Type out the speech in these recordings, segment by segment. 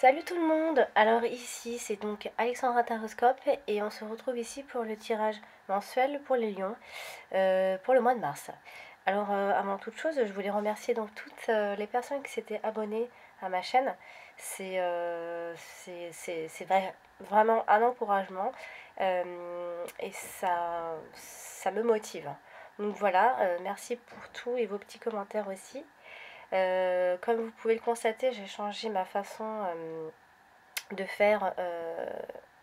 Salut tout le monde. Alors ici c'est donc Alexandra Taroscope et on se retrouve ici pour le tirage mensuel pour les lions pour le mois de mars. Alors avant toute chose, je voulais remercier donc toutes les personnes qui s'étaient abonnées à ma chaîne. C'est vraiment un encouragement et ça me motive. Donc voilà, merci pour tout et vos petits commentaires aussi. Comme vous pouvez le constater, j'ai changé ma façon de faire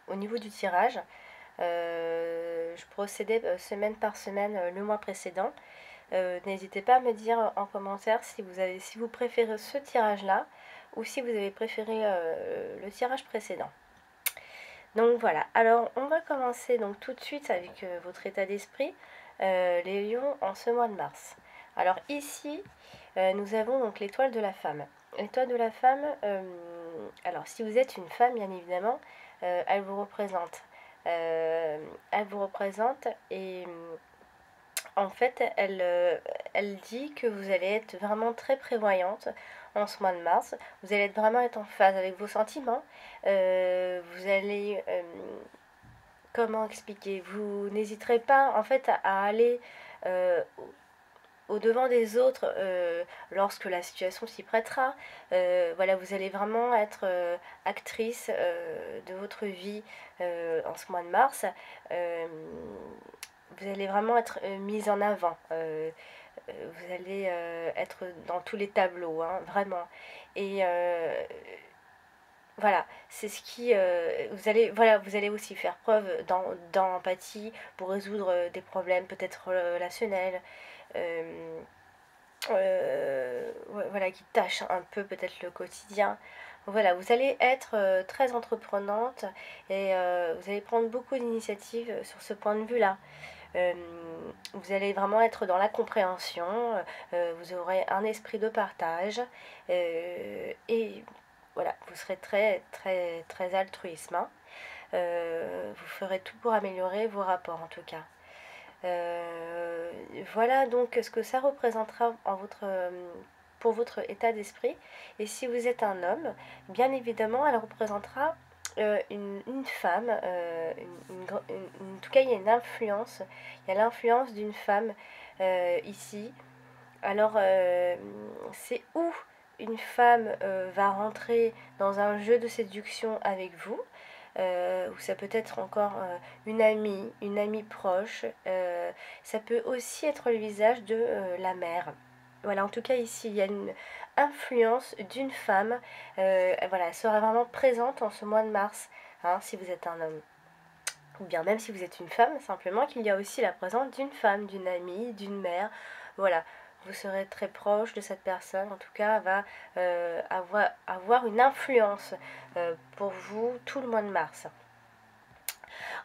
au niveau du tirage. Je procédais semaine par semaine le mois précédent. N'hésitez pas à me dire en commentaire si vous préférez ce tirage-là ou si vous avez préféré le tirage précédent. Donc voilà, alors on va commencer donc tout de suite avec votre état d'esprit, les lions en ce mois de mars. Alors ici, nous avons donc l'étoile de la femme. L'étoile de la femme, alors si vous êtes une femme bien évidemment, elle vous représente. Elle vous représente et en fait elle dit que vous allez être vraiment très prévoyante en ce mois de mars. Vous allez vraiment être en phase avec vos sentiments. Vous allez comment expliquer, vous n'hésiterez pas en fait à aller au devant des autres lorsque la situation s'y prêtera. Voilà, vous allez vraiment être actrice de votre vie en ce mois de mars. Vous allez vraiment être mise en avant. Vous allez être dans tous les tableaux, hein, vraiment. Et voilà, c'est ce qui vous allez aussi faire preuve d'empathie pour résoudre des problèmes peut-être relationnels, voilà, qui tâchent un peu peut-être le quotidien. Voilà, vous allez être très entreprenante et vous allez prendre beaucoup d'initiatives sur ce point de vue-là. Euh, vous allez vraiment être dans la compréhension, vous aurez un esprit de partage et voilà, vous serez très très très altruisme, hein. Vous ferez tout pour améliorer vos rapports en tout cas. Voilà donc ce que ça représentera pour votre état d'esprit. Et si vous êtes un homme, bien évidemment, elle représentera une femme, en tout cas il y a une influence, il y a l'influence d'une femme ici. Alors c'est où une femme va rentrer dans un jeu de séduction avec vous, ou ça peut être encore une amie proche, ça peut aussi être le visage de la mère. Voilà, en tout cas ici il y a une influence d'une femme, voilà, elle sera vraiment présente en ce mois de mars, hein, si vous êtes un homme. Ou bien même si vous êtes une femme, simplement qu'il y a aussi la présence d'une femme, d'une amie, d'une mère. Voilà, vous serez très proche de cette personne, en tout cas va avoir une influence pour vous tout le mois de mars.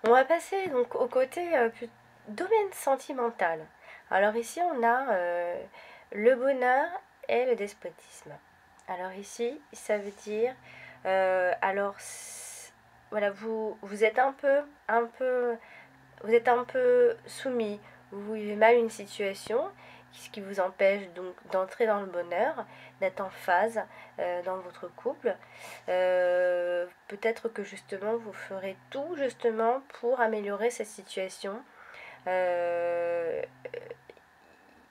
On va passer donc au côté domaine sentimental. Alors ici on a le bonheur et le despotisme. Alors ici ça veut dire alors voilà, vous êtes vous êtes un peu soumis, vous vivez mal une situation, ce qui vous empêche donc d'entrer dans le bonheur, d'être en phase dans votre couple. Peut-être que justement vous ferez tout justement pour améliorer cette situation. Euh,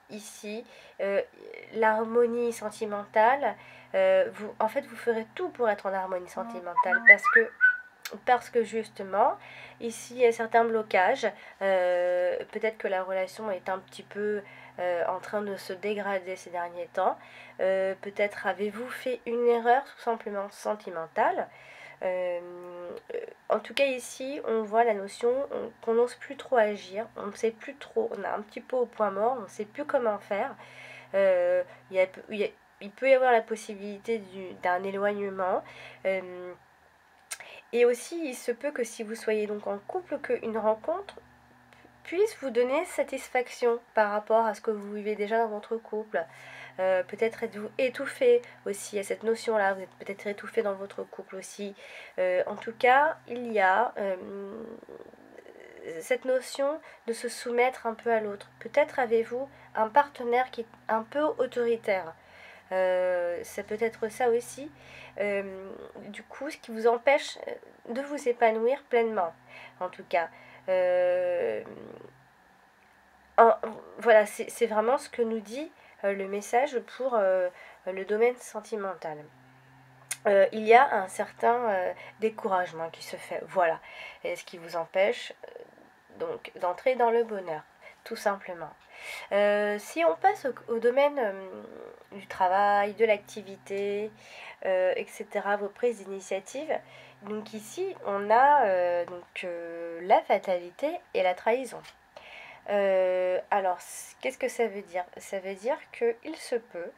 Ici, l'harmonie sentimentale, en fait vous ferez tout pour être en harmonie sentimentale parce que justement, ici, il y a certains blocages. Peut-être que la relation est un petit peu en train de se dégrader ces derniers temps. Peut-être avez-vous fait une erreur tout simplement sentimentale. Euh, En tout cas ici, on voit la notion qu'on n'ose plus trop agir, on ne sait plus trop, on a un petit peu au point mort, on ne sait plus comment faire. Euh, il, y a, il peut y avoir la possibilité d'un éloignement. Et aussi, il se peut que si vous soyez donc en couple, qu'une rencontre puisse vous donner satisfaction par rapport à ce que vous vivez déjà dans votre couple. Peut-être êtes-vous étouffé aussi à cette notion-là, vous êtes peut-être étouffé dans votre couple aussi. En tout cas, il y a cette notion de se soumettre un peu à l'autre. Peut-être avez-vous un partenaire qui est un peu autoritaire. Ça peut être ça aussi. Du coup, ce qui vous empêche de vous épanouir pleinement, en tout cas. Euh, voilà, c'est vraiment ce que nous dit le message pour le domaine sentimental. Il y a un certain découragement qui se fait, voilà, et ce qui vous empêche donc d'entrer dans le bonheur, tout simplement. Si on passe au domaine du travail, de l'activité, etc., vos prises d'initiative, donc ici on a la fatalité et la trahison. Alors, qu'est-ce que ça veut dire? Ça veut dire qu'il se peut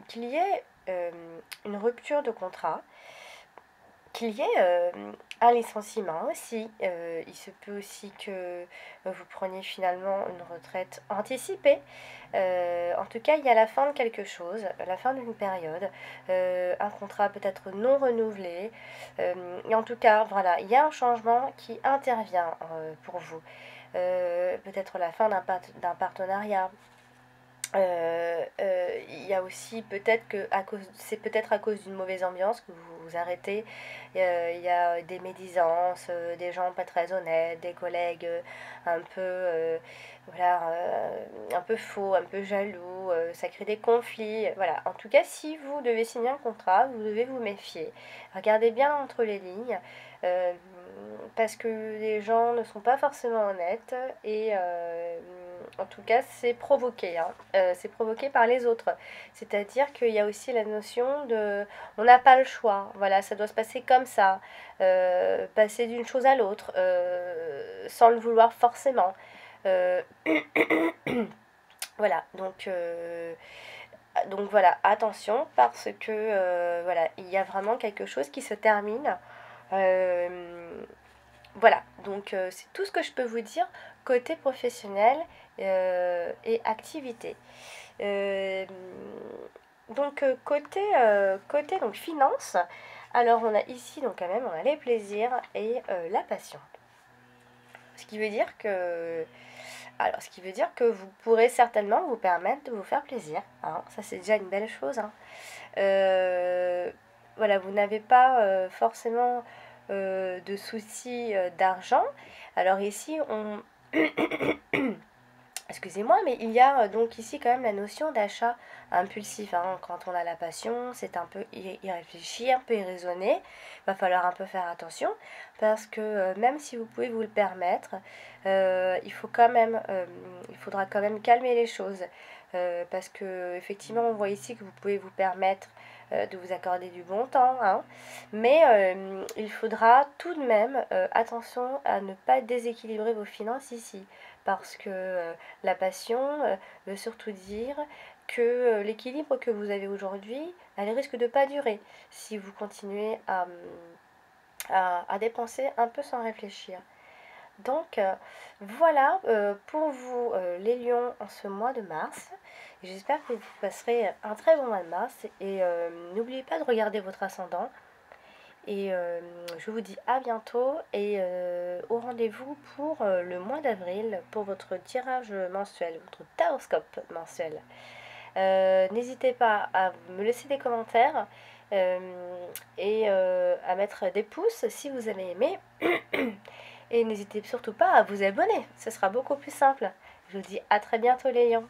qu'il y ait une rupture de contrat, qu'il y ait un licenciement aussi. Il se peut aussi que vous preniez finalement une retraite anticipée. En tout cas, il y a la fin de quelque chose, la fin d'une période, un contrat peut-être non renouvelé. Et en tout cas, voilà, il y a un changement qui intervient pour vous. Peut-être la fin d'un partenariat. Il y a aussi peut-être que c'est peut-être à cause d'une mauvaise ambiance que vous vous arrêtez. Il y a des médisances, des gens pas très honnêtes, des collègues un peu voilà, un peu faux, un peu jaloux, ça crée des conflits. Voilà. En tout cas, si vous devez signer un contrat, vous devez vous méfier. Regardez bien entre les lignes. euh, Parce que les gens ne sont pas forcément honnêtes et en tout cas c'est provoqué, hein. C'est provoqué par les autres. C'est-à-dire qu'il y a aussi la notion de on n'a pas le choix, voilà, ça doit se passer comme ça, passer d'une chose à l'autre, sans le vouloir forcément. Euh, voilà, donc voilà, attention parce que voilà, il y a vraiment quelque chose qui se termine. Euh, voilà, donc c'est tout ce que je peux vous dire côté professionnel et activité. Euh, côté donc finance, alors on a ici donc quand même on a les plaisirs et la passion. Ce qui veut dire que ce qui veut dire que vous pourrez certainement vous permettre de vous faire plaisir, hein. Ça c'est déjà une belle chose, hein. Euh, voilà, vous n'avez pas forcément de soucis d'argent. Alors ici, excusez-moi, mais il y a donc ici quand même la notion d'achat impulsif, hein. Quand on a la passion, c'est un peu y réfléchir, un peu y raisonner. Il va falloir un peu faire attention parce que même si vous pouvez vous le permettre, il faudra quand même calmer les choses. Parce que effectivement, on voit ici que vous pouvez vous permettre de vous accorder du bon temps, hein. Mais il faudra tout de même attention à ne pas déséquilibrer vos finances ici parce que la passion veut surtout dire que l'équilibre que vous avez aujourd'hui, elle risque de ne pas durer si vous continuez à dépenser un peu sans réfléchir. Donc voilà pour vous les lions en ce mois de mars. J'espère que vous passerez un très bon mois de mars et n'oubliez pas de regarder votre ascendant. Et je vous dis à bientôt et au rendez-vous pour le mois d'avril pour votre tirage mensuel, votre taroscope mensuel. N'hésitez pas à me laisser des commentaires et à mettre des pouces si vous avez aimé. Et n'hésitez surtout pas à vous abonner, ce sera beaucoup plus simple. Je vous dis à très bientôt les lions.